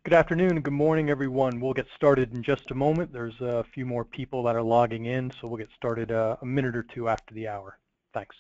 Good afternoon and good morning, everyone. We'll get started in just a moment. There's a few more people that are logging in, so we'll get started a minute or two after the hour. Thanks.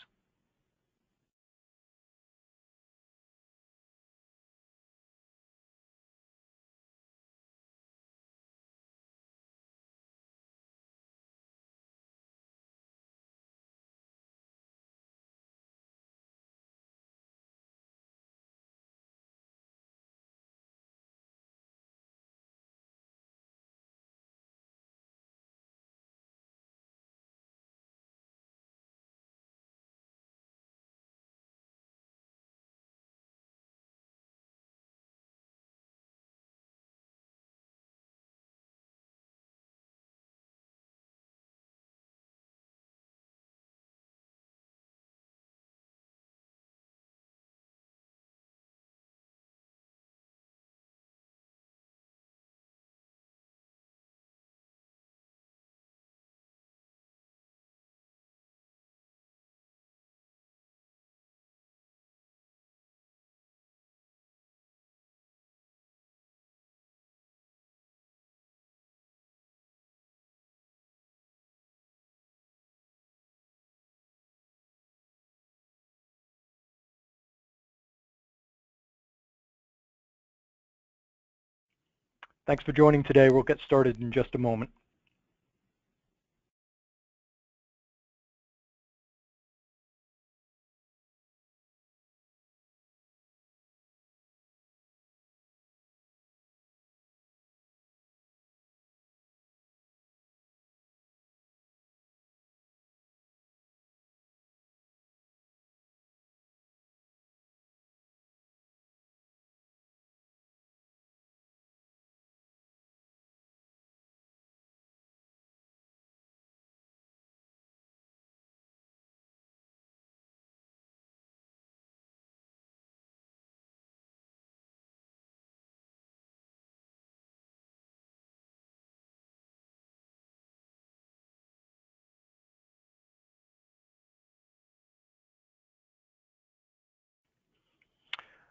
Thanks for joining today. We'll get started in just a moment.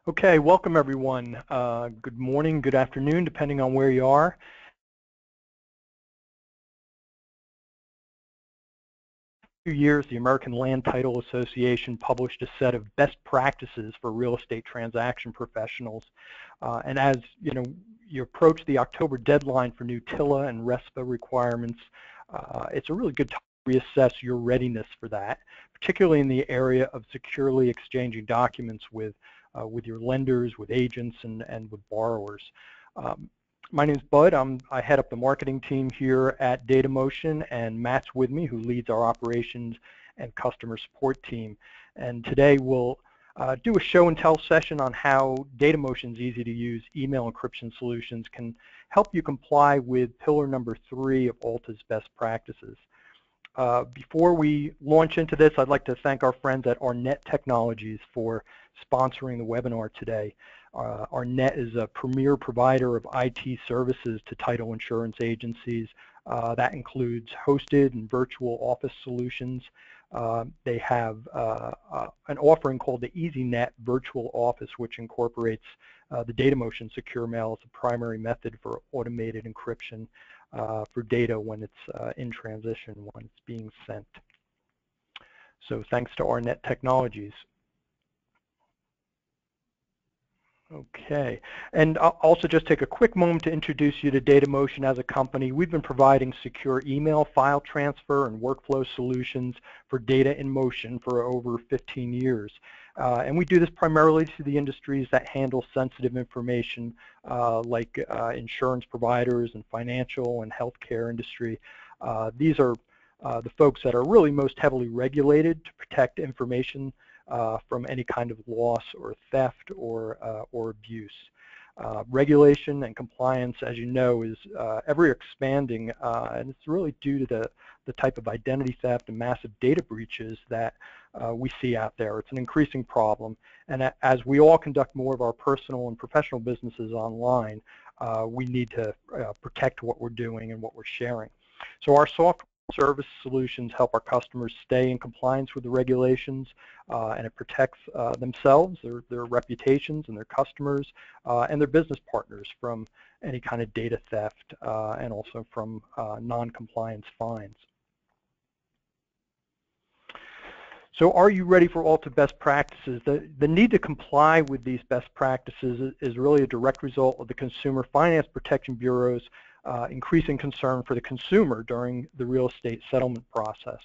Okay, welcome everyone. Good morning, good afternoon, depending on where you are. For 2 years, the American Land Title Association published a set of best practices for real estate transaction professionals. And as you approach the October deadline for new TILA and RESPA requirements, it's a really good time to reassess your readiness for that, particularly in the area of securely exchanging documents with your lenders, with agents, and with borrowers. My name is Bud. I head up the marketing team here at DataMotion, and Matt's with me, who leads our operations and customer support team. And today we'll do a show and tell session on how DataMotion's easy-to-use email encryption solutions can help you comply with pillar number 3 of ALTA's best practices. Before we launch into this, I'd like to thank our friends at Arnett Technologies for sponsoring the webinar today. Arnett is a premier provider of IT services to title insurance agencies. That includes hosted and virtual office solutions. They have an offering called the EasyNet Virtual Office, which incorporates the DataMotion Secure Mail as a primary method for automated encryption for data when it's in transition, when it's being sent. So thanks to Arnett Technologies. Okay, and I'll also just take a quick moment to introduce you to DataMotion as a company. We've been providing secure email file transfer and workflow solutions for data in motion for over 15 years. And we do this primarily to the industries that handle sensitive information like insurance providers and financial and healthcare industry. These are the folks that are really most heavily regulated to protect information from any kind of loss or theft or abuse. Regulation and compliance, as you know, is ever expanding, and it's really due to the type of identity theft and massive data breaches that we see out there. It's an increasing problem, and as we all conduct more of our personal and professional businesses online, we need to protect what we're doing and what we're sharing. So our software service solutions help our customers stay in compliance with the regulations, and it protects themselves, their reputations, and their customers, and their business partners from any kind of data theft, and also from non-compliance fines. So are you ready for ALTA best practices? The need to comply with these best practices is really a direct result of the Consumer Finance Protection Bureau's increasing concern for the consumer during the real estate settlement process.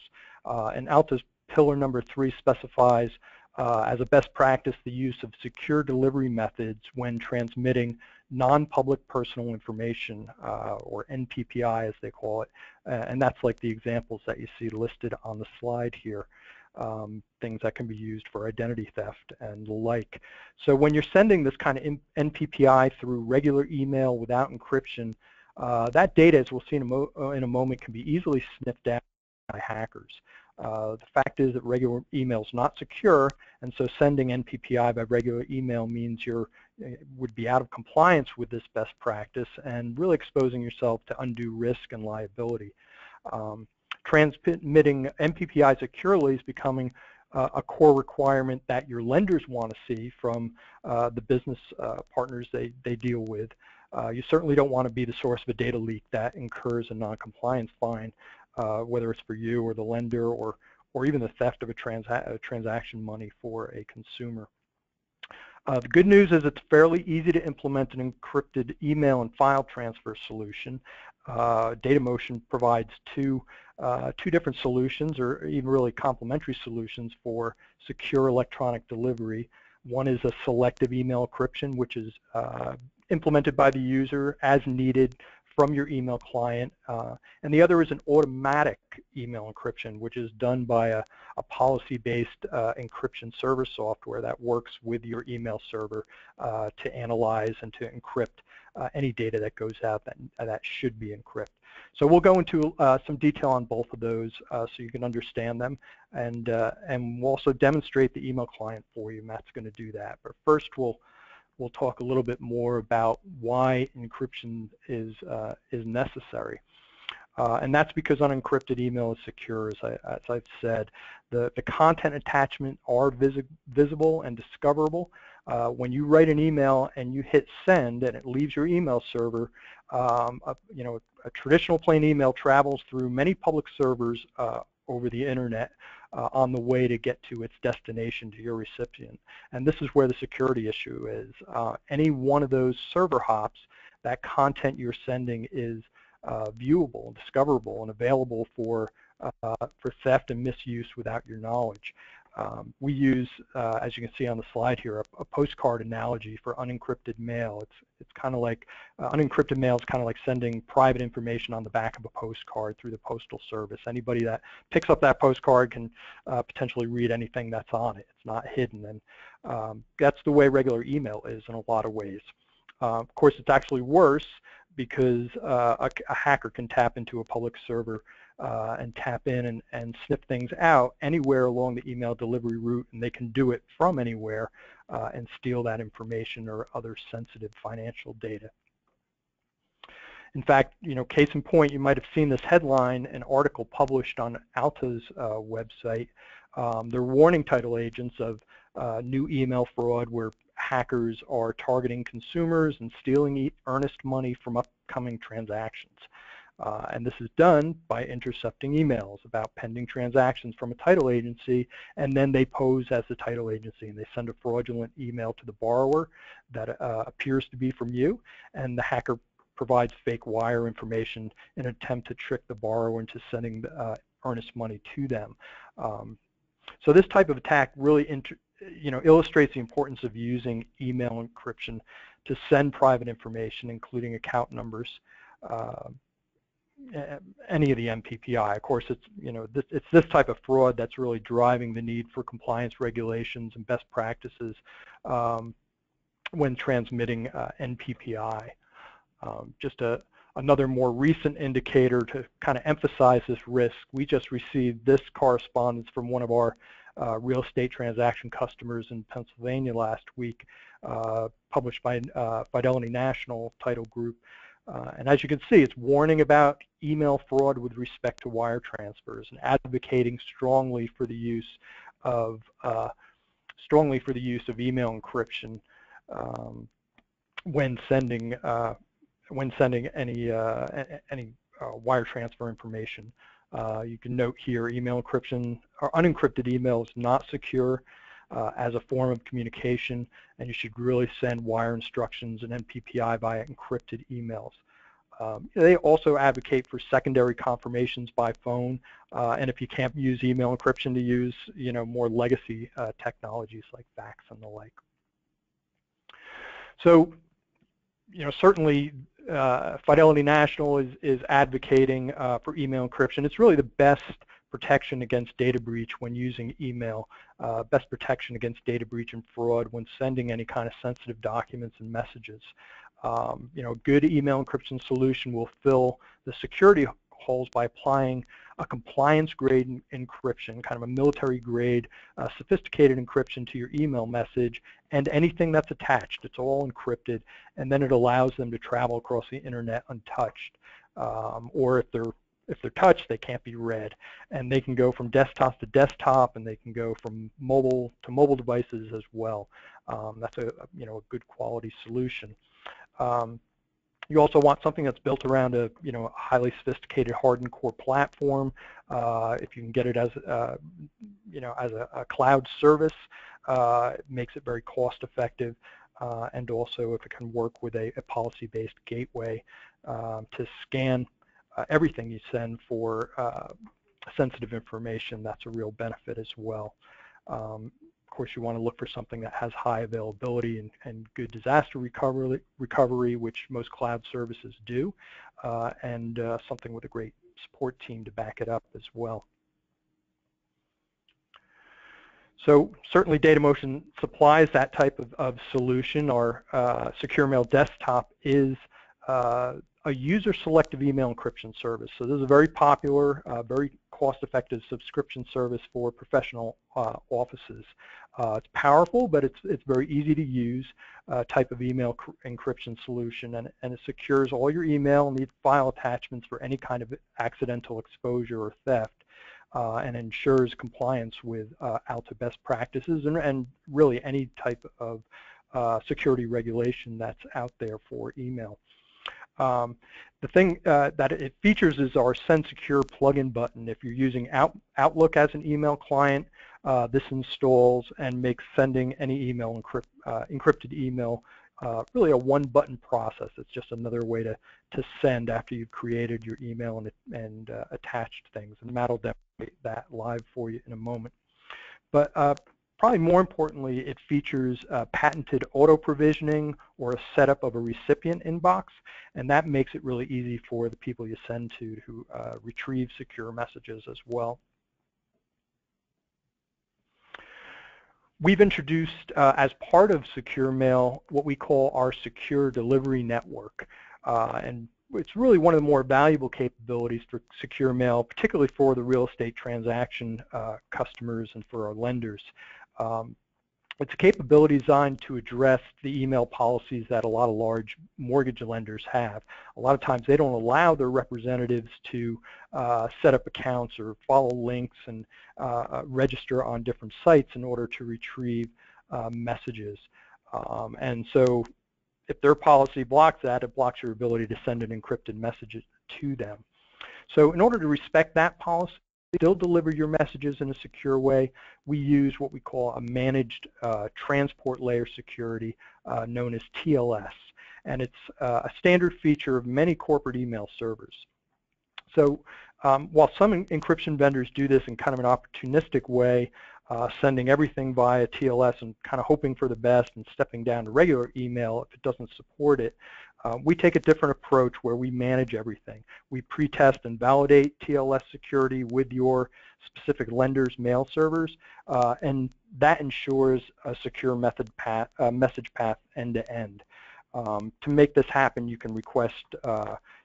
And ALTA's pillar number 3 specifies as a best practice the use of secure delivery methods when transmitting non-public personal information, or NPPI as they call it, and that's like the examples that you see listed on the slide here. Things that can be used for identity theft and the like. So when you're sending this kind of NPPI through regular email without encryption, that data, as we'll see in a moment, can be easily sniffed out by hackers. The fact is that regular email is not secure, and so sending NPPI by regular email means you would be out of compliance with this best practice and really exposing yourself to undue risk and liability. Transmitting NPPI securely is becoming a core requirement that your lenders want to see from the business partners they deal with. You certainly don't want to be the source of a data leak that incurs a non-compliance fine, whether it's for you or the lender, or even the theft of a transaction money for a consumer. The good news is it's fairly easy to implement an encrypted email and file transfer solution. DataMotion provides two different solutions, or even really complementary solutions, for secure electronic delivery. One is a selective email encryption, which is implemented by the user as needed from your email client, and the other is an automatic email encryption, which is done by a policy-based encryption server software that works with your email server to analyze and to encrypt any data that goes out that should be encrypted. So we'll go into some detail on both of those so you can understand them, and we'll also demonstrate the email client for you. Matt's going to do that. But first, we'll talk a little bit more about why encryption is necessary. And that's because unencrypted email is secure, as I've said. The content attachment are visible and discoverable. When you write an email and you hit send and it leaves your email server, a traditional plain email travels through many public servers over the internet on the way to get to its destination, to your recipient. And this is where the security issue is. Any one of those server hops, that content you're sending is viewable and discoverable and available for theft and misuse without your knowledge. We use, as you can see on the slide here, a postcard analogy for unencrypted mail. It's kind of like unencrypted mail is kind of like sending private information on the back of a postcard through the postal service. Anybody that picks up that postcard can potentially read anything that's on it. It's not hidden, and that's the way regular email is in a lot of ways. Of course, it's actually worse because a hacker can tap into a public server and tap in and sniff things out anywhere along the email delivery route, and they can do it from anywhere and steal that information or other sensitive financial data. In fact, case in point, you might have seen this headline, an article published on ALTA's website. They're warning title agents of new email fraud where hackers are targeting consumers and stealing earnest money from upcoming transactions. And this is done by intercepting emails about pending transactions from a title agency, and then they pose as the title agency, and they send a fraudulent email to the borrower that appears to be from you, and the hacker provides fake wire information in an attempt to trick the borrower into sending the earnest money to them. So this type of attack really illustrates the importance of using email encryption to send private information, including account numbers, any of the NPPI. Of course, it's this type of fraud that's really driving the need for compliance regulations and best practices when transmitting NPPI. Just another more recent indicator to kind of emphasize this risk, we just received this correspondence from one of our real estate transaction customers in Pennsylvania last week, published by Fidelity National Title Group. And as you can see, it's warning about email fraud with respect to wire transfers and advocating strongly for the use of email encryption when sending any wire transfer information. You can note here, email encryption or unencrypted email is not secure as a form of communication, and you should really send wire instructions and NPPI via encrypted emails. They also advocate for secondary confirmations by phone, and if you can't use email encryption, to use more legacy technologies like fax and the like. So certainly Fidelity National is advocating for email encryption. It's really the best protection against data breach when using email, best protection against data breach and fraud when sending any kind of sensitive documents and messages. A good email encryption solution will fill the security holes by applying a compliance-grade encryption, kind of a military-grade, sophisticated encryption to your email message and anything that's attached. It's all encrypted, and then it allows them to travel across the internet untouched. Or if they're touched, they can't be read, and they can go from desktop to desktop, and they can go from mobile to mobile devices as well. That's a good quality solution. You also want something that's built around a highly sophisticated hardened core platform. If you can get it as as a cloud service, it makes it very cost effective, and also if it can work with a policy-based gateway to scan everything you send for sensitive information, that's a real benefit as well. Of course, you want to look for something that has high availability and good disaster recovery, which most cloud services do, and something with a great support team to back it up as well. So certainly DataMotion supplies that type of solution. Our Secure Mail Desktop is a user-selective email encryption service. So this is a very popular, very cost-effective subscription service for professional offices. It's powerful, but it's very easy to use type of email encryption solution, and it secures all your email and the file attachments for any kind of accidental exposure or theft, and ensures compliance with ALTA Best Practices and really any type of security regulation that's out there for email. The thing that it features is our Send Secure plugin button. If you're using Outlook as an email client, this installs and makes sending any email, encrypted email, really a one-button process. It's just another way to send after you've created your email and attached things. And Matt will demonstrate that live for you in a moment. But probably more importantly, it features patented auto-provisioning or a setup of a recipient inbox, and that makes it really easy for the people you send to retrieve secure messages as well. We've introduced, as part of Secure Mail, what we call our Secure Delivery Network, and it's really one of the more valuable capabilities for Secure Mail, particularly for the real estate transaction customers and for our lenders. It's a capability designed to address the email policies that a lot of large mortgage lenders have. A lot of times they don't allow their representatives to set up accounts or follow links and register on different sites in order to retrieve messages. And so if their policy blocks that, it blocks your ability to send an encrypted message to them. So in order to respect that policy, still deliver your messages in a secure way, we use what we call a managed transport layer security known as TLS, and it's a standard feature of many corporate email servers. So while some encryption vendors do this in kind of an opportunistic way, sending everything via TLS and kind of hoping for the best and stepping down to regular email if it doesn't support it, we take a different approach where we manage everything. We pre-test and validate TLS security with your specific lender's mail servers, and that ensures a secure message path end-to-end. To make this happen, you can request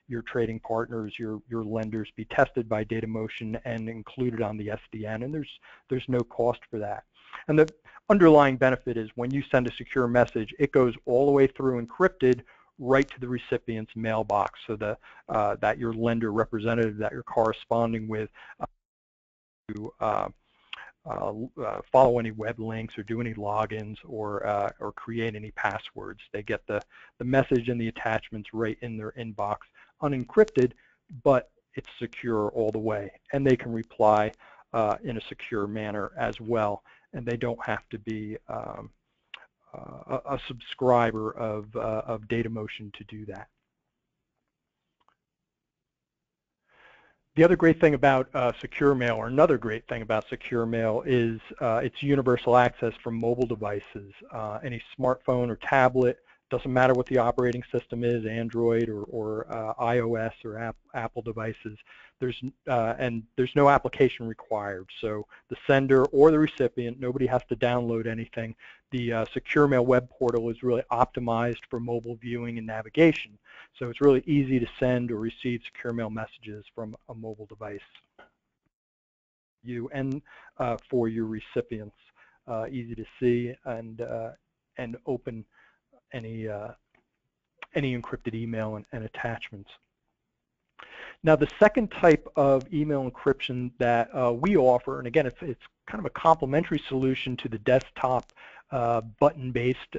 your trading partners, your lenders be tested by DataMotion and included on the SDN, and there's no cost for that. And the underlying benefit is when you send a secure message, it goes all the way through encrypted right to the recipient's mailbox, so that your lender representative that you're corresponding with to follow any web links or do any logins or create any passwords. They get the message and the attachments right in their inbox, unencrypted, but it's secure all the way, and they can reply in a secure manner as well, and they don't have to be a subscriber of DataMotion to do that. The other great thing about Secure Mail, or another great thing about Secure Mail, is its universal access from mobile devices. Any smartphone or tablet, doesn't matter what the operating system is, Android or iOS or Apple devices. There's no application required. So the sender or the recipient, nobody has to download anything. The Secure Mail web portal is really optimized for mobile viewing and navigation. So it's really easy to send or receive Secure Mail messages from a mobile device. You and for your recipients, easy to see and open any encrypted email and attachments. Now, the second type of email encryption that we offer, and again, it's kind of a complementary solution to the desktop button-based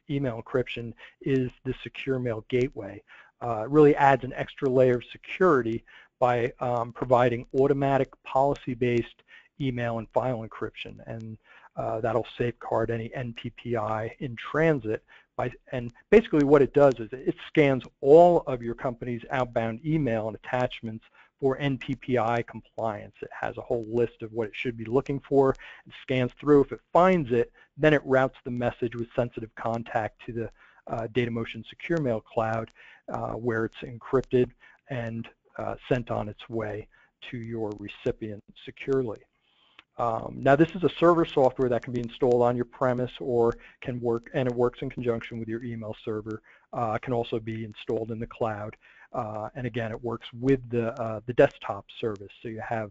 email encryption, is the Secure Mail Gateway. It really adds an extra layer of security by providing automatic policy-based email and file encryption, and that'll safeguard any NPPI in transit. And basically what it does is it scans all of your company's outbound email and attachments for NPPI compliance. It has a whole list of what it should be looking for. It scans through. If it finds it, then it routes the message with sensitive contact to the DataMotion Secure Mail Cloud, where it's encrypted and sent on its way to your recipient securely. Now, this is a server software that can be installed on your premise or can work, and it works in conjunction with your email server. It can also be installed in the cloud, and again, it works with the desktop service. So you have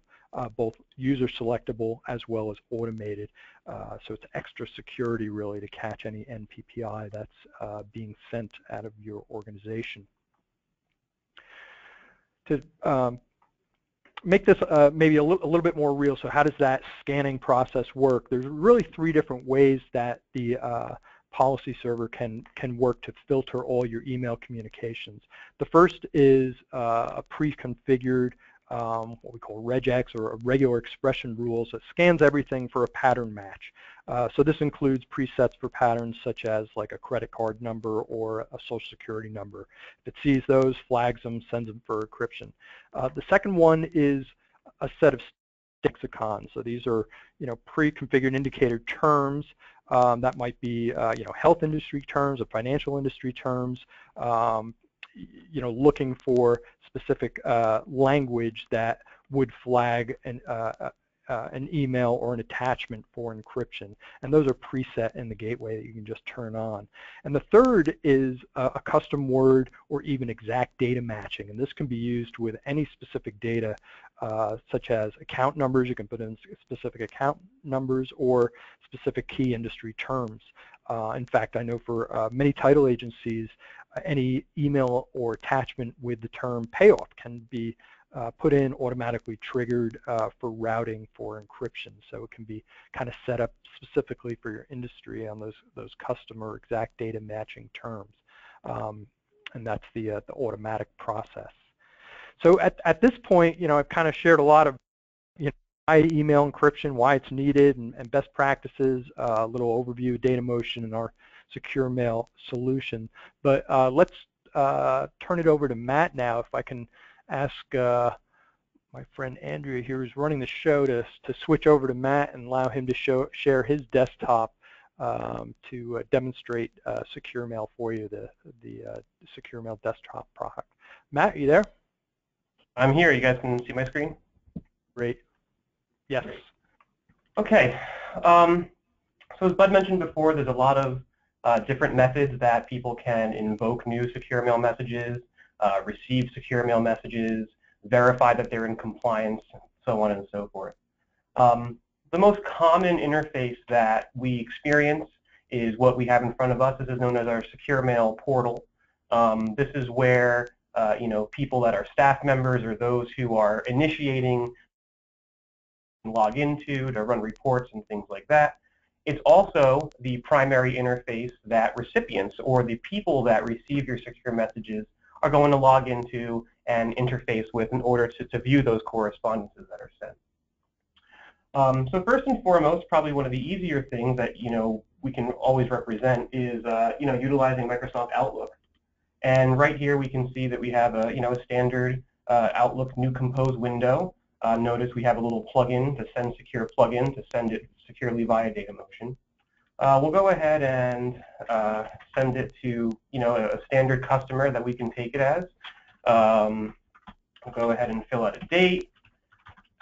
both user selectable as well as automated. So it's extra security really to catch any NPPI that's being sent out of your organization. To make this maybe a little bit more real, so how does that scanning process work? There's really 3 different ways that the policy server can work to filter all your email communications. The first is a pre-configured what we call regex, or a regular expression rules, that scans everything for a pattern match. So this includes presets for patterns such as like a credit card number or a social security number. If it sees those, flags them, sends them for encryption. The second one is a set of lexicons. So these are, pre-configured indicator terms that might be, health industry terms or financial industry terms. Looking for specific language that would flag an email or an attachment for encryption, and those are preset in the gateway that you can just turn on. And the third is a custom word or even exact data matching, and this can be used with any specific data such as account numbers. You can put in specific account numbers or specific key industry terms. In fact, I know for many title agencies, any email or attachment with the term payoff can be put in, automatically triggered for routing for encryption. So it can be kind of set up specifically for your industry on those customer exact data matching terms. And that's the automatic process. So at this point, I've kind of shared a lot of why email encryption, why it's needed, and best practices, a little overview of DataMotion and our Secure Mail solution. But let's turn it over to Matt now. If I can ask my friend Andrea here, who's running the show, to switch over to Matt and allow him to share his desktop to demonstrate Secure Mail for you, the Secure Mail desktop product. Matt, are you there? I'm here. You guys can see my screen? Great. Yes. Okay. So as Bud mentioned before, there's a lot of different methods that people can invoke new Secure Mail messages, receive Secure Mail messages, verify that they're in compliance, so on and so forth. The most common interface that we experience is what we have in front of us. This is known as our Secure Mail portal. This is where people that are staff members or those who are initiating log into to run reports and things like that. It's also the primary interface that recipients or the people that receive your secure messages are going to log into and interface with in order to view those correspondences that are sent. So first and foremost, probably one of the easier things that we can always represent is utilizing Microsoft Outlook. And right here we can see that we have a standard Outlook new compose window. Notice we have a little plugin to send secure plugin to send it securely via DataMotion. We'll go ahead and send it to a standard customer that we can take it as. We'll go ahead and fill out a date.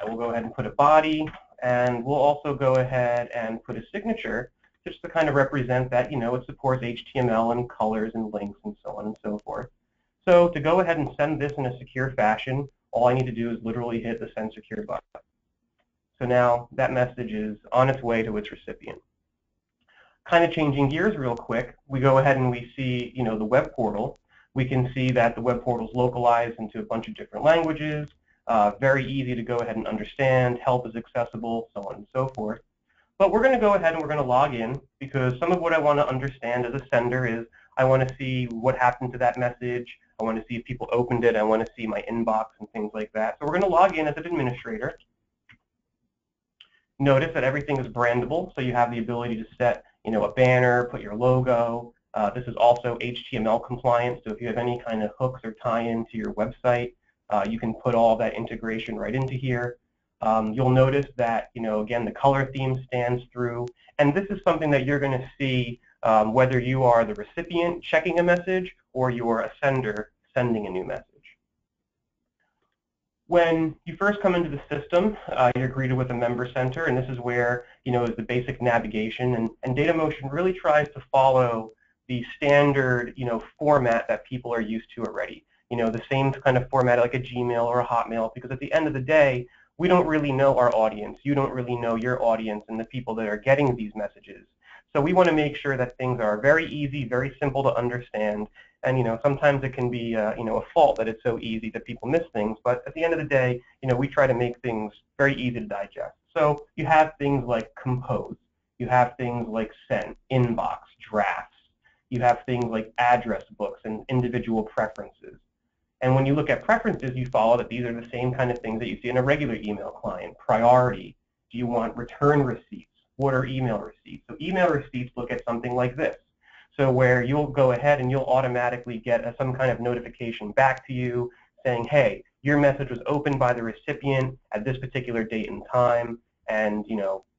We'll go ahead and put a body, and we'll also go ahead and put a signature just to kind of represent that it supports HTML and colors and links and so on and so forth. So to go ahead and send this in a secure fashion, all I need to do is literally hit the Send Secure button. So now that message is on its way to its recipient. Kind of changing gears real quick, we go ahead and we see the web portal. We can see that the web portal is localized into a bunch of different languages, very easy to go ahead and understand, help is accessible, so on and so forth. But we're going to go ahead and we're going to log in because some of what I want to understand as a sender is I want to see what happened to that message. I want to see if people opened it. I want to see my inbox and things like that. So we're going to log in as an administrator. Notice that everything is brandable, so you have the ability to set a banner, put your logo. This is also HTML compliant, so if you have any kind of hooks or tie-in to your website, you can put all that integration right into here. You'll notice that, again, the color theme stands through, and this is something that you're going to see whether you are the recipient checking a message or you are a sender sending a new message. When you first come into the system, you're greeted with a member center, and this is where is the basic navigation, and DataMotion really tries to follow the standard format that people are used to already. The same kind of format like a Gmail or a Hotmail, because at the end of the day, we don't really know our audience. You don't really know your audience and the people that are getting these messages. So we want to make sure that things are very easy, very simple to understand. And sometimes it can be a fault that it's so easy that people miss things. But at the end of the day, we try to make things very easy to digest. So you have things like compose. You have things like send, inbox, drafts. You have things like address books and individual preferences. And when you look at preferences, you follow that these are the same kind of things that you see in a regular email client. Priority. Do you want return receipts? What are email receipts? So email receipts look at something like this. So where you'll go ahead and you'll automatically get some kind of notification back to you saying, hey, your message was opened by the recipient at this particular date and time. And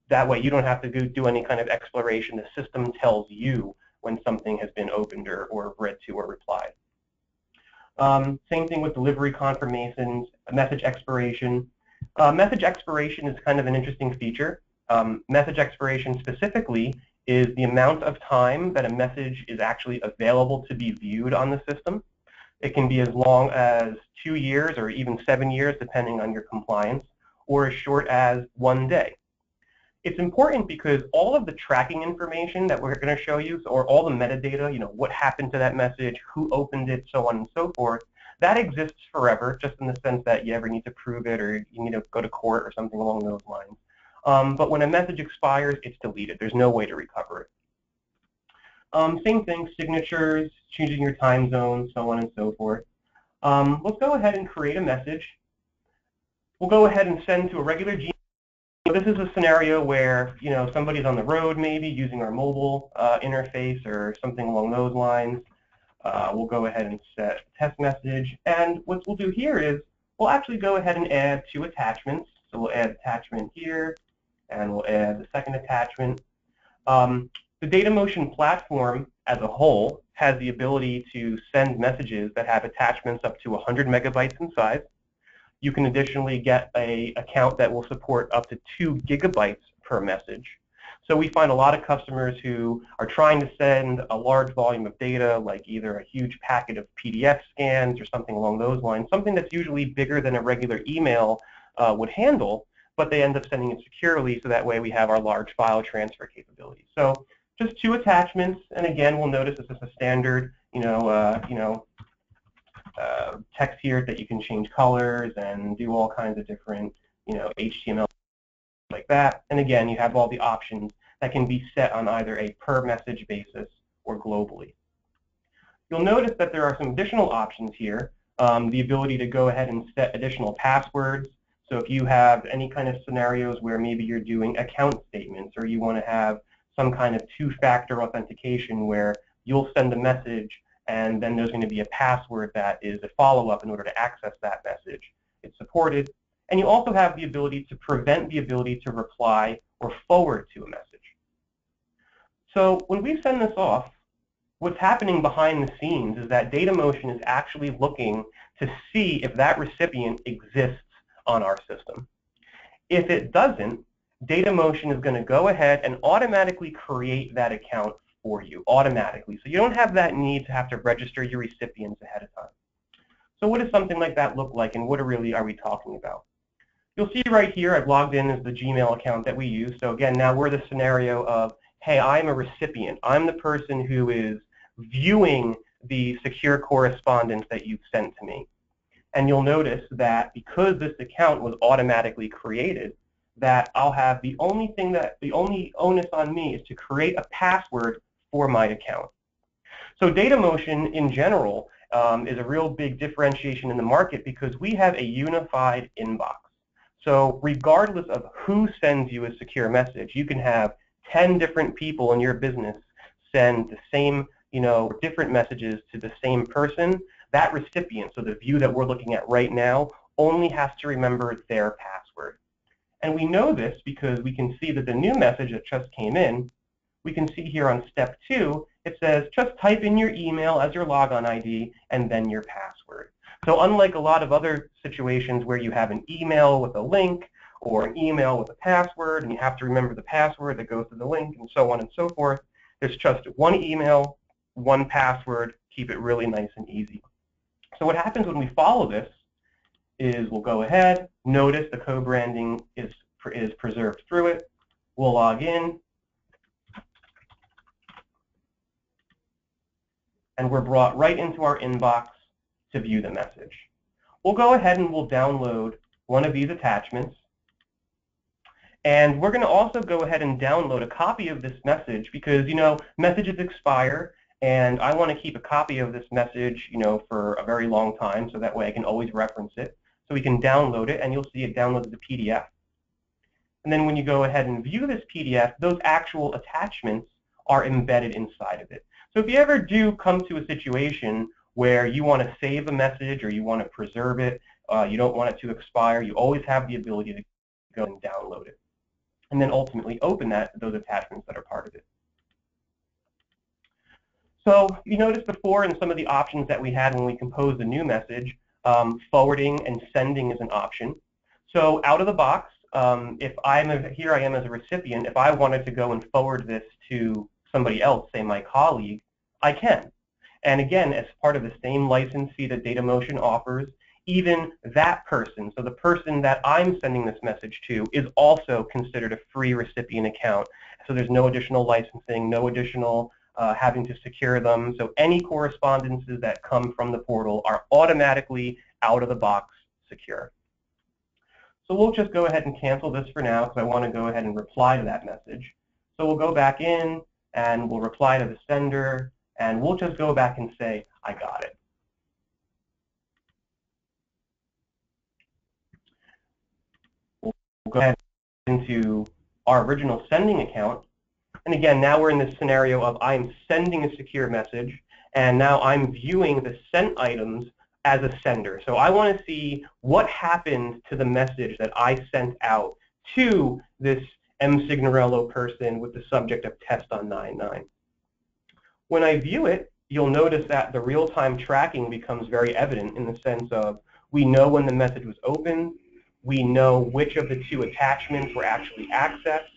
that way you don't have to go do any kind of exploration. The system tells you when something has been opened or read to or replied. Same thing with delivery confirmations, message expiration. Message expiration is kind of an interesting feature. Message expiration specifically is the amount of time that a message is actually available to be viewed on the system. It can be as long as 2 years or even 7 years, depending on your compliance, or as short as 1 day. It's important because all of the tracking information that we're going to show you, or all the metadata, what happened to that message, who opened it, so on and so forth, that exists forever, just in the sense that you ever need to prove it or you need to go to court or something along those lines. But when a message expires, it's deleted. There's no way to recover it. Same thing, signatures, changing your time zone, so on and so forth. Let's go ahead and create a message. We'll go ahead and send to a regular Gmail. This is a scenario where somebody's on the road maybe using our mobile interface or something along those lines. We'll go ahead and set test message. And what we'll do here is we'll actually go ahead and add 2 attachments. So we'll add attachment here, and we'll add the second attachment. The DataMotion platform as a whole has the ability to send messages that have attachments up to 100 megabytes in size. You can additionally get an account that will support up to 2 gigabytes per message. So we find a lot of customers who are trying to send a large volume of data, like either a huge packet of PDF scans or something along those lines, something that's usually bigger than a regular email would handle, but they end up sending it securely, so that way we have our large file transfer capabilities. So just 2 attachments, and again, we'll notice this is a standard, text here that you can change colors and do all kinds of different, HTML like that. And again, you have all the options that can be set on either a per message basis or globally. You'll notice that there are some additional options here. The ability to go ahead and set additional passwords. So if you have any kind of scenarios where maybe you're doing account statements or you want to have some kind of 2-factor authentication where you'll send a message and then there's going to be a password that is a follow-up in order to access that message. It's supported. And you also have the ability to prevent the ability to reply or forward to a message. So when we send this off, what's happening behind the scenes is that DataMotion is actually looking to see if that recipient exists on our system. If it doesn't, DataMotion is going to go ahead and automatically create that account for you, automatically. So you don't have that need to have to register your recipients ahead of time. So what does something like that look like, and what really are we talking about? You'll see right here I've logged in as the Gmail account that we use. So again, now we're the scenario of, hey, I'm a recipient. I'm the person who is viewing the secure correspondence that you've sent to me. And you'll notice that because this account was automatically created, that I'll have the only onus on me is to create a password for my account. So DataMotion in general is a real big differentiation in the market because we have a unified inbox. So regardless of who sends you a secure message, you can have 10 different people in your business send the same, different messages to the same person. That recipient, so the view that we're looking at right now, only has to remember their password. And we know this because we can see that the new message that just came in, we can see here on step 2, it says just type in your email as your logon ID and then your password. So unlike a lot of other situations where you have an email with a link or an email with a password and you have to remember the password that goes to the link and so on and so forth, there's just one email, one password, keep it really nice and easy. So what happens when we follow this is we'll go ahead, notice the co-branding is preserved through it. We'll log in, and we're brought right into our inbox to view the message. We'll go ahead and we'll download one of these attachments. And we're going to also go ahead and download a copy of this message because, messages expire. And I want to keep a copy of this message, for a very long time, so that way I can always reference it. So we can download it, and you'll see it downloads the PDF. And then when you go ahead and view this PDF, those actual attachments are embedded inside of it. So if you ever do come to a situation where you want to save a message or you want to preserve it, you don't want it to expire, you always have the ability to go and download it. And then ultimately open those attachments that are part of it. So you noticed before in some of the options that we had when we composed a new message, forwarding and sending is an option. So out of the box, if here I am as a recipient, if I wanted to go and forward this to somebody else, say my colleague, I can. And again, as part of the same license fee that DataMotion offers, even that person, so the person that I'm sending this message to, is also considered a free recipient account. So there's no additional licensing, no additional having to secure them. So any correspondences that come from the portal are automatically out of the box secure. So we'll just go ahead and cancel this for now because I want to go ahead and reply to that message. So we'll go back in and we'll reply to the sender and we'll just go back and say, I got it. We'll go ahead into our original sending account. And again, now we're in this scenario of I'm sending a secure message, and now I'm viewing the sent items as a sender. So I want to see what happened to the message that I sent out to this M. Signorello person with the subject of test on 9/9. When I view it, you'll notice that the real-time tracking becomes very evident in the sense of we know when the message was opened, we know which of the 2 attachments were actually accessed.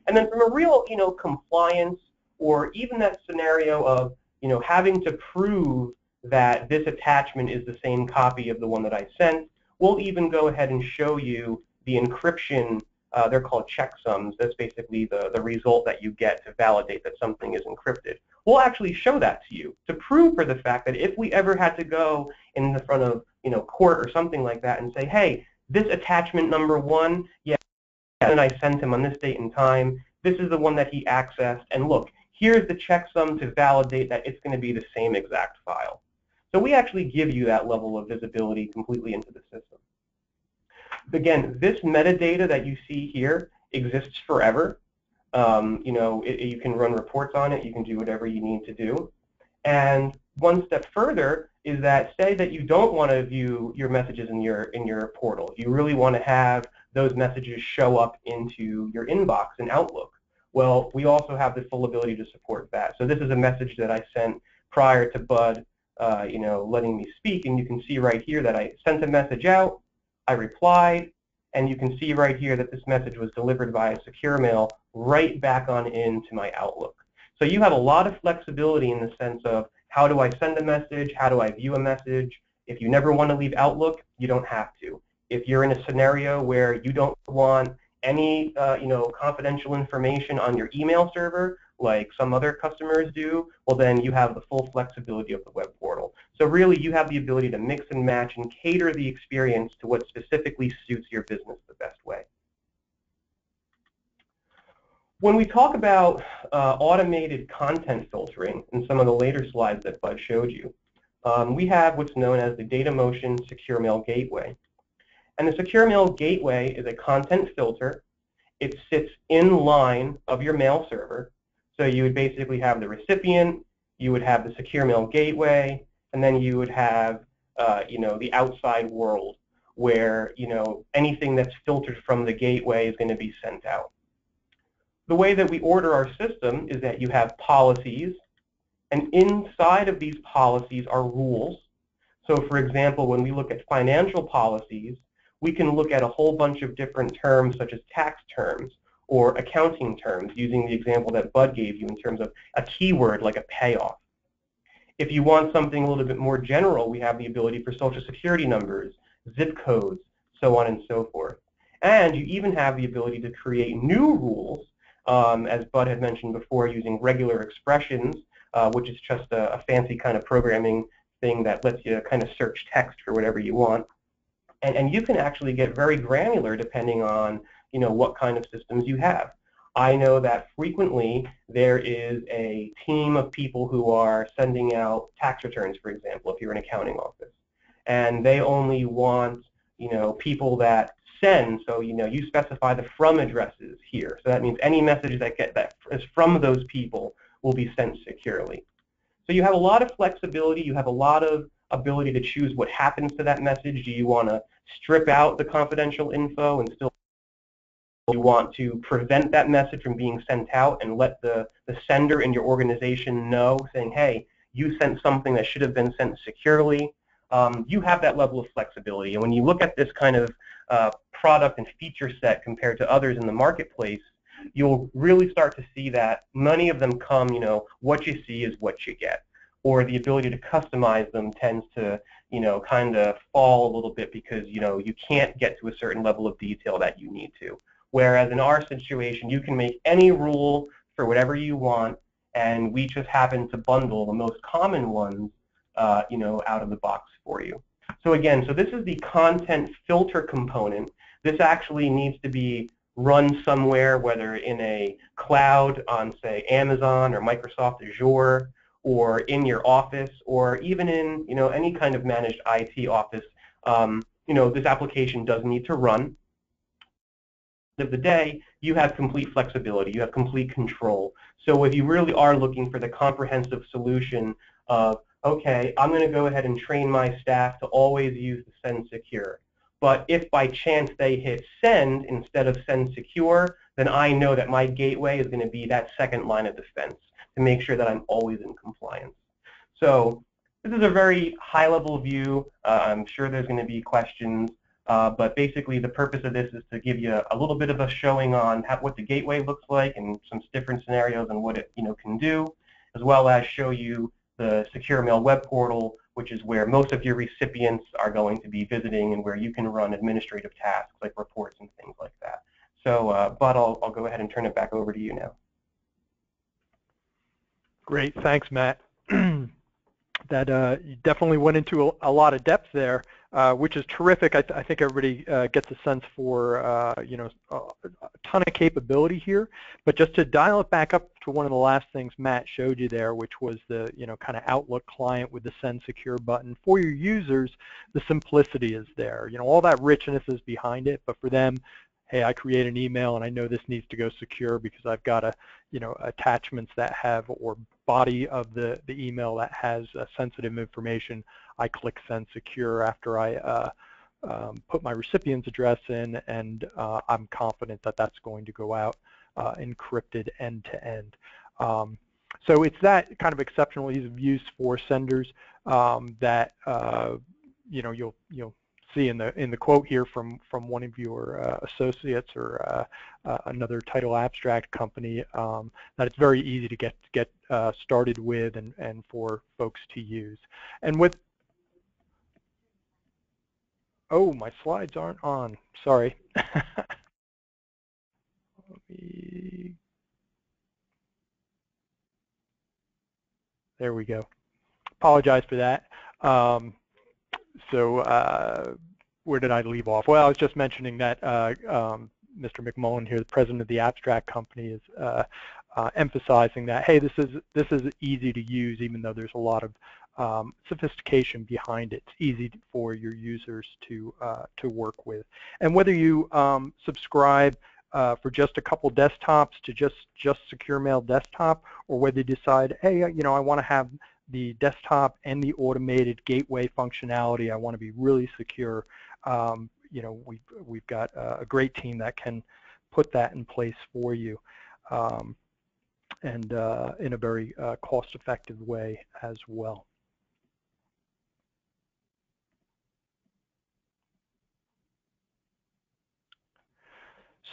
And then from a real, compliance or even that scenario of, having to prove that this attachment is the same copy of the one that I sent, we'll even go ahead and show you the encryption they're called checksums. That's basically the result that you get to validate that something is encrypted. We'll actually show that to you to prove for the fact that if we ever had to go in the front of court or something like that and say, hey, this attachment number 1, yeah, and I sent him on this date and time, this is the one that he accessed, and look, here's the checksum to validate that it's going to be the same exact file. So we actually give you that level of visibility completely into the system. Again, this metadata that you see here exists forever. You can run reports on it. You can do whatever you need to do. And one step further is that say that you don't want to view your messages in your portal. You really want to have those messages show up into your inbox in Outlook. Well, we also have the full ability to support that. So this is a message that I sent prior to Bud, letting me speak, and you can see right here that I sent a message out, I replied, and you can see right here that this message was delivered via secure mail right back on into my Outlook. So you have a lot of flexibility in the sense of how do I send a message, how do I view a message. If you never want to leave Outlook, you don't have to. If you're in a scenario where you don't want any confidential information on your email server, like some other customers do, well then you have the full flexibility of the web portal. So really you have the ability to mix and match and cater the experience to what specifically suits your business the best way. When we talk about automated content filtering in some of the later slides that Bud showed you, we have what's known as the DataMotion Secure Mail Gateway. And the Secure Mail Gateway is a content filter. It sits in line of your mail server. So you would basically have the recipient, you would have the Secure Mail Gateway, and then you would have the outside world where anything that's filtered from the gateway is going to be sent out. The way that we order our system is that you have policies, and inside of these policies are rules. So for example, when we look at financial policies, we can look at a whole bunch of different terms such as tax terms or accounting terms, using the example that Bud gave you in terms of a keyword like a payoff. If you want something a little bit more general, we have the ability for social security numbers, zip codes, so on and so forth. And you even have the ability to create new rules, as Bud had mentioned before, using regular expressions, which is just a fancy kind of programming thing that lets you kind of search text for whatever you want. And you can actually get very granular depending on what kind of systems you have. I know that frequently there is a team of people who are sending out tax returns, for example, if you're an accounting office. And they only want people that send, so you specify the from addresses here. So that means any message that is from those people will be sent securely. So you have a lot of flexibility. You have a lot of ability to choose what happens to that message. Do you want to strip out the confidential info and still you want to prevent that message from being sent out and let the sender in your organization know, saying, hey, you sent something that should have been sent securely. You have that level of flexibility. And when you look at this kind of product and feature set compared to others in the marketplace, you'll really start to see that many of them come, what you see is what you get. Or the ability to customize them tends to, kind of fall a little bit because, you can't get to a certain level of detail that you need to. Whereas in our situation, you can make any rule for whatever you want, and we just happen to bundle the most common ones, out of the box for you. So again, this is the content filter component. This actually needs to be run somewhere, whether in a cloud on, say, Amazon or Microsoft Azure, or in your office, or even in any kind of managed IT office. This application does need to run. Of the day, you have complete flexibility, you have complete control. So if you really are looking for the comprehensive solution of, okay, I'm going to go ahead and train my staff to always use the send secure. But if by chance they hit send instead of send secure, then I know that my gateway is going to be that second line of defense to make sure that I'm always in compliance. So this is a very high-level view. I'm sure there's going to be questions. But basically, the purpose of this is to give you a little bit of a showing on what the gateway looks like and some different scenarios and what it can do, as well as show you the Secure Mail web portal, which is where most of your recipients are going to be visiting and where you can run administrative tasks like reports and things like that. So, Bud, I'll go ahead and turn it back over to you now. Great, thanks, Matt. That you definitely went into a lot of depth there, which is terrific. I think everybody gets a sense for you know, a ton of capability here. But just to dial it back up to one of the last things Matt showed you there, which was the, you know, kind of Outlook client with the Send Secure button. For your users, the simplicity is there. You know, all that richness is behind it, but for them, hey, I create an email and I know this needs to go secure because I've got a, you know, attachments that have, or body of the email that has sensitive information. I click Send Secure after I put my recipient's address in, and I'm confident that that's going to go out encrypted end to end. So it's that kind of exceptional ease of use for senders that you know, you'll see in the quote here from one of your associates or another title abstract company, that it's very easy to get started with and for folks to use. And with, oh, my slides aren't on, sorry. There we go. Apologize for that. Where did I leave off? Well, I was just mentioning that Mr. McMullen here, the president of the abstract company, is emphasizing that, hey, this is easy to use, even though there's a lot of sophistication behind it. It's easy for your users to work with. And whether you subscribe for just a couple desktops to just Secure Mail Desktop, or whether you decide, hey, you know, I want to have the desktop and the automated gateway functionality, I want to be really secure, you know, we've got a great team that can put that in place for you, and in a very cost-effective way as well.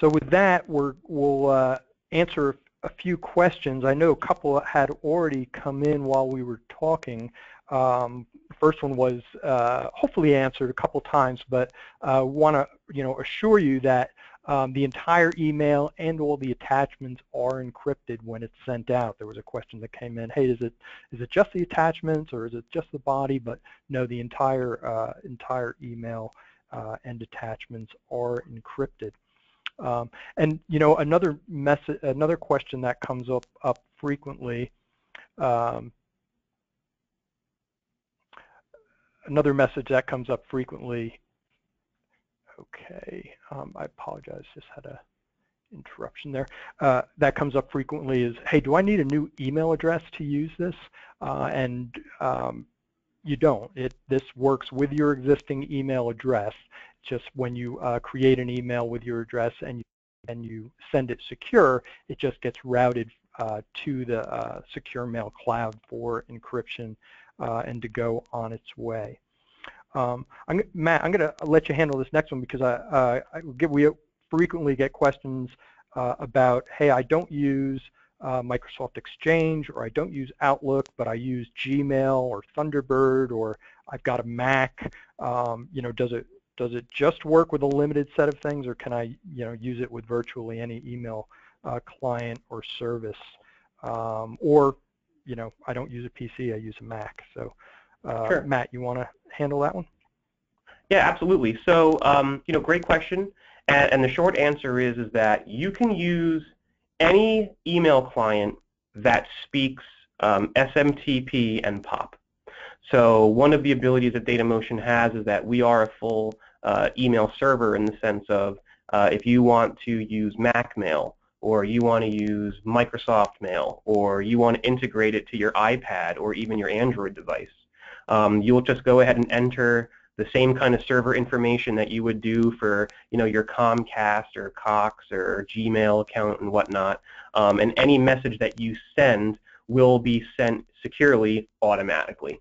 So with that, we'll answer a few questions. I know a couple had already come in while we were talking. The first one was hopefully answered a couple times, but want to, you know, assure you that the entire email and all the attachments are encrypted when it's sent out. There was a question that came in, hey, is it just the attachments or is it just the body? But no, the entire email and attachments are encrypted. And you know, another question that comes up frequently, another message that comes up frequently. Okay, I apologize, just had a interruption there. That comes up frequently is, hey, do I need a new email address to use this? And you don't. This works with your existing email address. Just when you create an email with your address and you send it secure, it just gets routed to the Secure Mail cloud for encryption and to go on its way. Matt, I'm going to let you handle this next one because we frequently get questions about, hey, I don't use Microsoft Exchange, or I don't use Outlook, but I use Gmail or Thunderbird, or I've got a Mac. You know, does it just work with a limited set of things, or can I, you know, use it with virtually any email client or service? Or, you know, I don't use a PC, I use a Mac. So, sure. Matt, you want to handle that one? Yeah, absolutely. So, you know, great question. And the short answer is that you can use any email client that speaks SMTP and POP. So one of the abilities that DataMotion has is that we are a full email server, in the sense of if you want to use Mac Mail, or you want to use Microsoft Mail, or you want to integrate it to your iPad or even your Android device, you'll just go ahead and enter the same kind of server information that you would do for, you know, your Comcast or Cox or Gmail account and whatnot, and any message that you send will be sent securely automatically.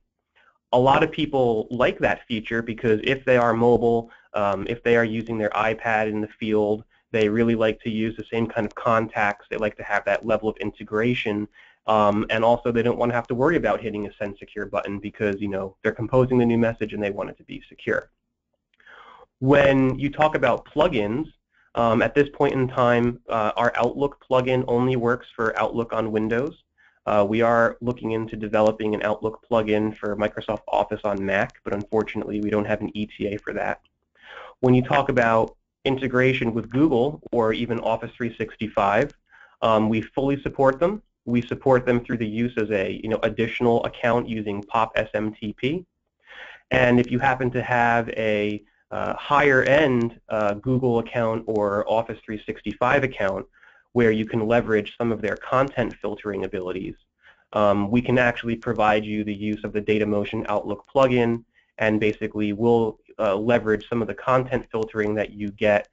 A lot of people like that feature because if they are mobile, if they are using their iPad in the field, they really like to use the same kind of contacts. They like to have that level of integration. And also they don't want to have to worry about hitting a Send Secure button because, you know, they're composing the new message and they want it to be secure. When you talk about plugins, At this point in time, our Outlook plugin only works for Outlook on Windows. We are looking into developing an Outlook plugin for Microsoft Office on Mac, but unfortunately we don't have an ETA for that. When you talk about integration with Google or even Office 365, we fully support them. We support them through the use as a additional account using POP SMTP. And if you happen to have a higher end Google account or Office 365 account where you can leverage some of their content filtering abilities, we can actually provide you the use of the DataMotion Outlook plugin, and basically we'll leverage some of the content filtering that you get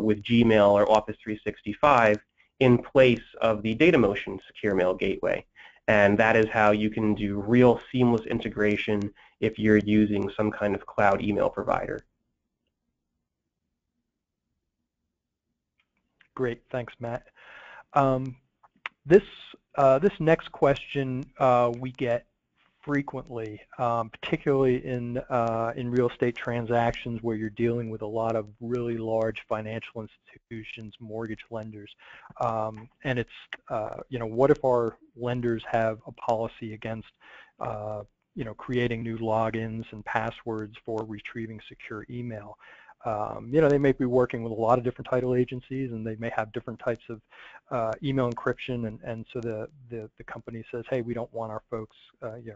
with Gmail or Office 365 in place of the DataMotion Secure Mail Gateway. And that is how you can do real seamless integration if you're using some kind of cloud email provider. Great, thanks, Matt. This next question we get frequently, particularly in real estate transactions where you're dealing with a lot of really large financial institutions, mortgage lenders, and it's what if our lenders have a policy against creating new logins and passwords for retrieving secure email? They may be working with a lot of different title agencies, and they may have different types of email encryption, and so the company says, hey, we don't want our folks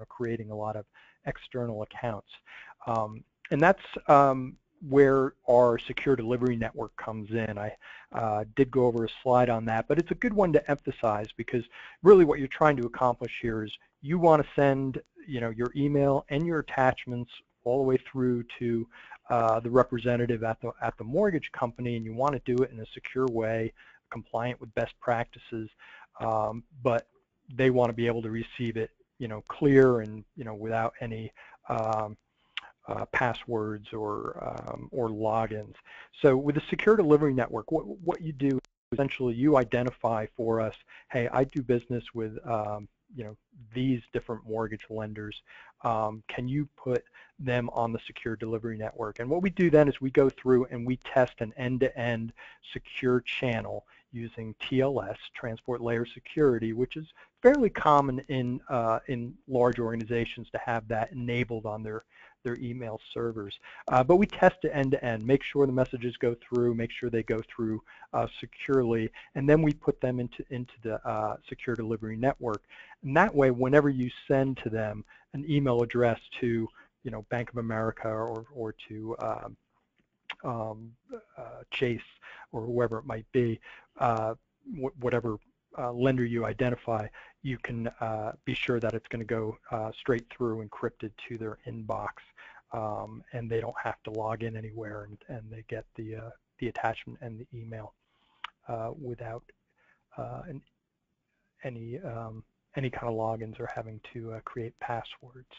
creating a lot of external accounts. And that's where our secure delivery network comes in. I did go over a slide on that, but it's a good one to emphasize, because really what you're trying to accomplish here is you want to send your email and your attachments all the way through to the representative at the mortgage company, and you want to do it in a secure way, compliant with best practices, but they want to be able to receive it, clear and without any passwords or logins. So with the secure delivery network, what you do is essentially you identify for us, hey, I do business with these different mortgage lenders. Can you put them on the secure delivery network? And what we do then is we go through and we test an end-to-end secure channel using TLS, transport layer security, which is fairly common in large organizations to have that enabled on their email servers. But we test it end-to-end, make sure the messages go through, make sure they go through securely, and then we put them into the secure delivery network. And that way, whenever you send to them an email address to Bank of America or to Chase or whoever it might be, whatever lender you identify, you can be sure that it's going to go straight through encrypted to their inbox, and they don't have to log in anywhere, and they get the attachment and the email without any kind of logins or having to create passwords.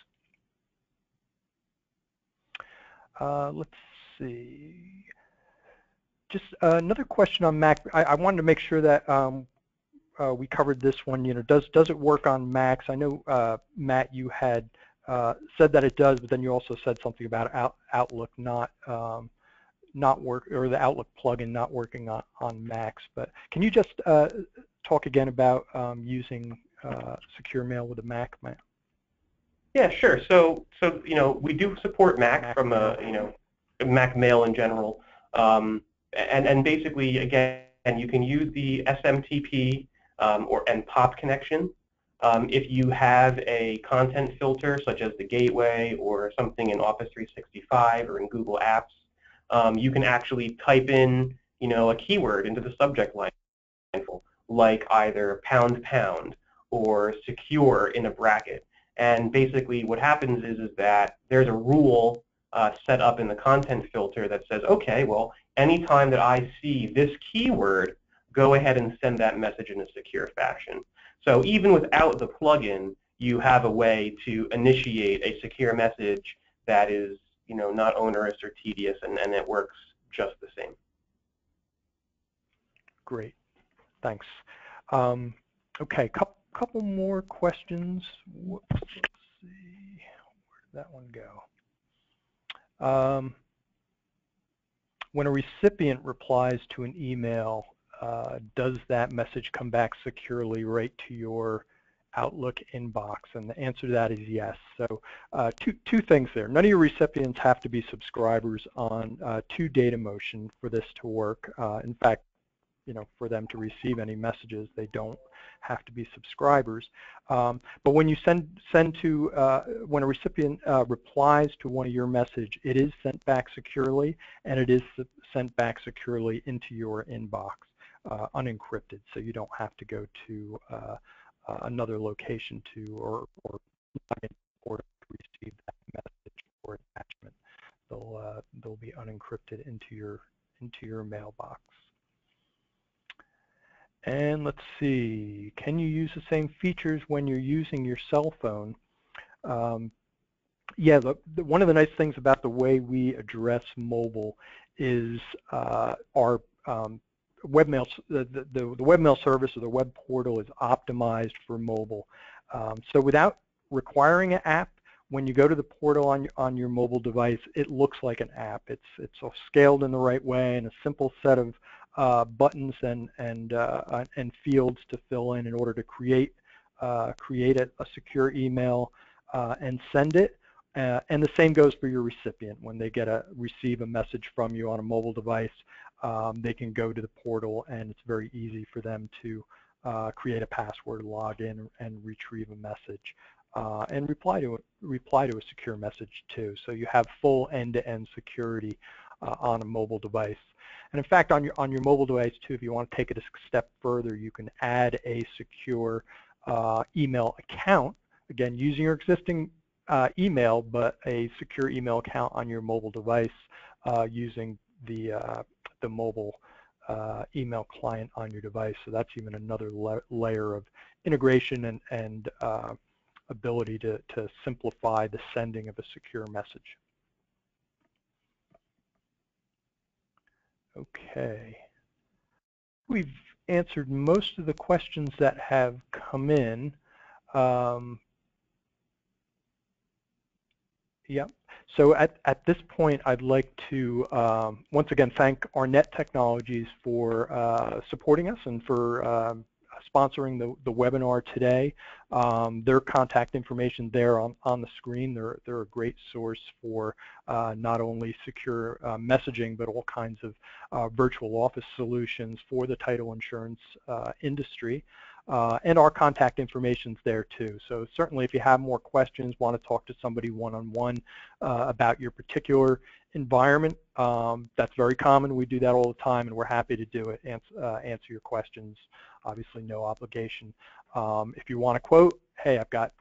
Let's see. Just another question on Mac. I wanted to make sure that we covered this one. Does it work on Macs? I know, Matt, you had said that it does, but then you also said something about Outlook not work, or the Outlook plugin not working on Macs. But can you just talk again about using secure mail with a Mac, Matt? Yeah, sure. So we do support Mac from Mac Mail in general, and basically again you can use the SMTP and POP connection. If you have a content filter such as the Gateway or something in Office 365 or in Google Apps, you can actually type in a keyword into the subject line, like either ## or secure in a bracket. And basically what happens is that there's a rule set up in the content filter that says, okay, well, anytime that I see this keyword, go ahead and send that message in a secure fashion. So even without the plugin, you have a way to initiate a secure message that is not onerous or tedious, and it works just the same. Great, thanks. Okay, couple more questions. Whoops, let's see, where did that one go? when a recipient replies to an email, does that message come back securely right to your Outlook inbox? And the answer to that is yes. So two things there. None of your recipients have to be subscribers on to DataMotion for this to work. In fact, for them to receive any messages, they don't have to be subscribers. But when you when a recipient replies to one of your message, it is sent back securely, and it is sent back securely into your inbox, unencrypted, so you don't have to go to another location or log in or to receive that message or attachment. They'll be unencrypted into your mailbox. And let's see, can you use the same features when you're using your cell phone? Yeah, one of the nice things about the way we address mobile is our webmail, the webmail service or the web portal is optimized for mobile. So without requiring an app, when you go to the portal on your mobile device, it looks like an app. It's scaled in the right way, and a simple set of buttons and fields to fill in order to create a secure email and send it. And the same goes for your recipient. When they receive a message from you on a mobile device, they can go to the portal, and it's very easy for them to create a password, log in, and retrieve a message, and reply to a secure message too. So you have full end-to-end security on a mobile device. And in fact, on your mobile device too, if you want to take it a step further, you can add a secure email account, again using your existing email, but a secure email account on your mobile device using the mobile email client on your device. So that's even another layer of integration and ability to simplify the sending of a secure message. Okay. We've answered most of the questions that have come in. Yeah. So at this point, I'd like to once again thank Arnett Technologies for supporting us and for sponsoring the webinar today. Their contact information there on the screen. They're a great source for not only secure messaging, but all kinds of virtual office solutions for the title insurance industry. And our contact information's there too. So certainly if you have more questions, want to talk to somebody one-on-one about your particular environment, that's very common. We do that all the time, and we're happy to do it, answer your questions. Obviously no obligation. If you want to quote, hey, I've got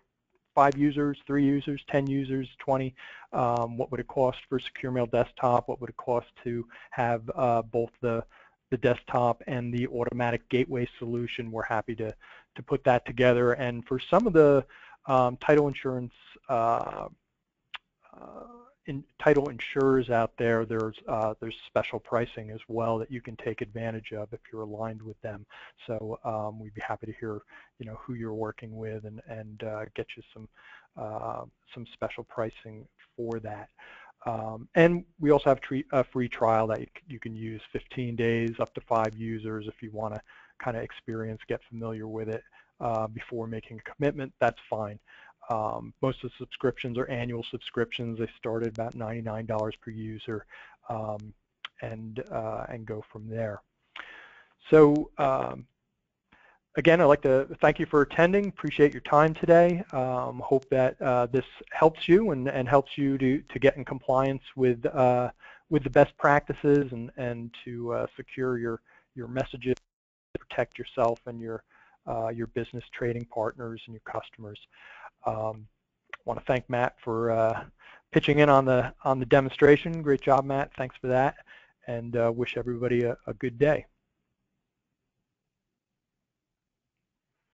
5 users, 3 users, 10 users, 20, what would it cost for Secure Mail Desktop? What would it cost to have both the desktop and the automatic gateway solution? We're happy to put that together. And for some of the title insurance title insurers out there, there's special pricing as well that you can take advantage of if you're aligned with them. So we'd be happy to hear who you're working with and get you some special pricing for that. And we also have a free trial that you can use 15 days, up to 5 users if you want to kind of experience, get familiar with it before making a commitment. That's fine. Most of the subscriptions are annual subscriptions. They start at about $99 per user and go from there. So again, I'd like to thank you for attending. Appreciate your time today. Hope that this helps you and helps you to get in compliance with the best practices and to secure your messages, protect yourself and your business trading partners and your customers. I want to thank Matt for pitching in on the demonstration. Great job, Matt. Thanks for that, and wish everybody a good day.